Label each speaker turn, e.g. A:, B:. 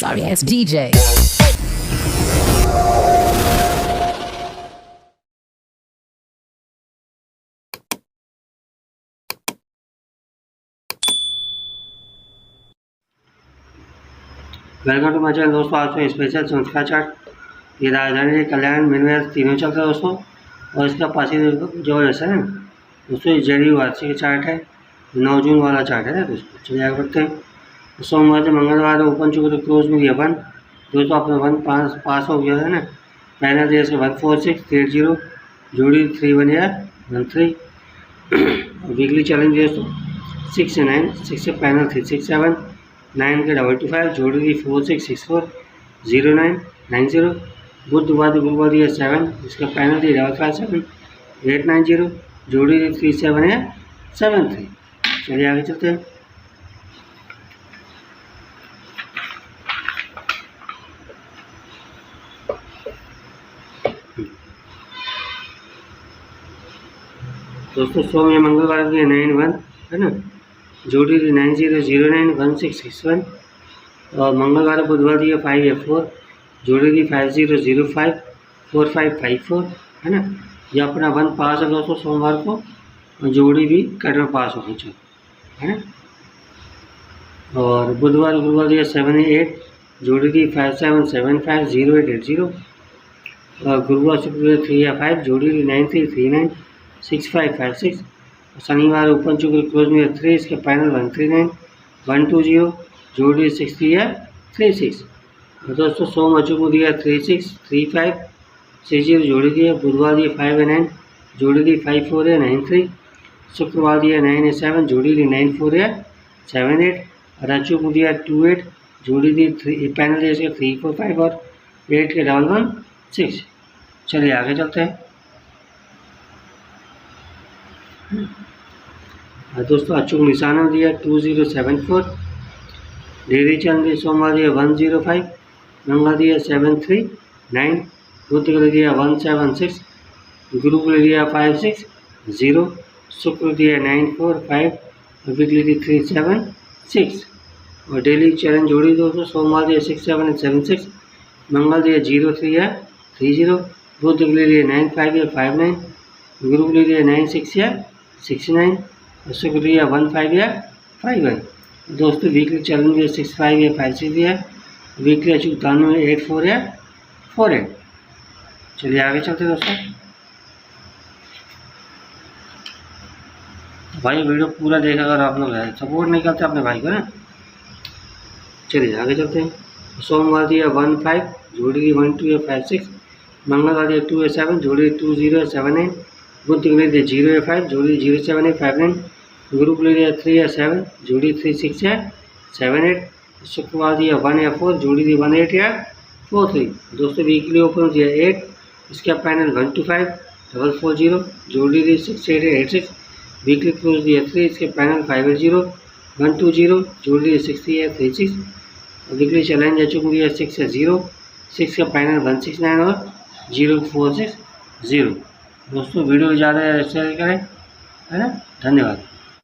A: Sorry ass DJ.
B: Welcome to my channel दोस्तों। आज में स्पेशल संस्कार चार्ट ये राजधानी कल्याण मिनवेयर तीनों चल रहा है दोस्तों, और इसका पासी जो जैसा है दोस्तों जड़ी वार्षिक का चार्ट है, 9 जून वाला चार्ट है ना दोस्तों। चलिए आगे बढ़ते हैं। सोमवार से मंगलवार ओपन चुके तो क्लोज में दिया 1 दोस्तों, अपना 1 पास हो गया है ना। पहला दिया इसका 14680 जोड़ी 31 या 13। वीकली चैलेंज दोस्तों 6 से 9, 6 से पैनल 367, 9 के 225 जोड़ी दी 4664 09 90। गुरुवार दिया 7, इसका पैनल दिया 557 890 जोड़ी दी 37 है 73। चलिए आगे चलते हैं। दोस्तों सोम या मंगलवार दिया 91 है ना, जोड़ी दी 9009 1661, और मंगलवार बुधवार दिया 5F4 जोड़ी दी 5005 4554 है ना। ये अपना 1 पास है दोस्तों सोमवार को, और जोड़ी भी कट में पास होनी चाहिए है ना। और बुधवार दिया 78 जोड़ी दी 5775 0880, और गुरुवार शुक्र 3 या 5 जोड़ी दी 9339 6556। शनिवार ओपन चुके क्लोज में 3, इसके पैनल 139 120 जोड़ी 60 या 36। और दोस्तों सोम अचूक को दिया 36 35 60 जोड़ी दिया। बुधवार दिया 5 या 9 जोड़ी दी 54 या 93। शुक्रवार दिया 9 या 7 जोड़ी दी 94 या 78। और अचूक को दिया 28 जोड़ी दी 3, पैनल दिया इसका 345 और 8 के 116। चलिए आगे चलते हैं। दोस्तों अचूक निशाना दिया 2074। डेली चंद दिया सोमवार दिया 105, मंगल दिया 739, बुध को दिया 176, गुरु को दिया 560, शुक्र दिया 945, और वीकली दी 376। और डेली चैलेंज जोड़ी दोस्तों सोमवार दिया 6776, मंगल दिया 03 या 30, बुध के लिए 95 या 59, गुरु के लिए 96 या 69, और शुक्र दिया 15 या 51। दोस्तों वीकली चैलेंज दिया 65 या 56 दिया, वीकली अचूक 93 84 या 48। चलिए आगे चलते दोस्तों। भाई वीडियो पूरा देखा अगर आप लोग सपोर्ट नहीं करते अपने भाई को ना। चलिए आगे चलते हैं। सोमवार दिया 15 जोड़ी दी 12 या 56, मंगलवार दिया 2 या 7 जोड़ी 20 या 79, बुध के लिए दिया 0 या 5 जोड़ी 07 या 59, गुरु के लिए 3 या 7 जोड़ी 36 या 78, शुक्रवार दिया 1 या 4 जोड़ी दी 18 या 43। दोस्तों वीकली ओपन दिया 8, इसका पैनल 125 440 जोड़ी दी 68 या 86, वीकली क्लोज दिया 3, इसके पैनल 580 120 जोड़ी दी 60 या 36, वीकली चैलेंज अचूक दिया 6 या 0, 6 का पैनल 169 और 0460। दोस्तों वीडियो ज़्यादा शेयर करें है ना। धन्यवाद।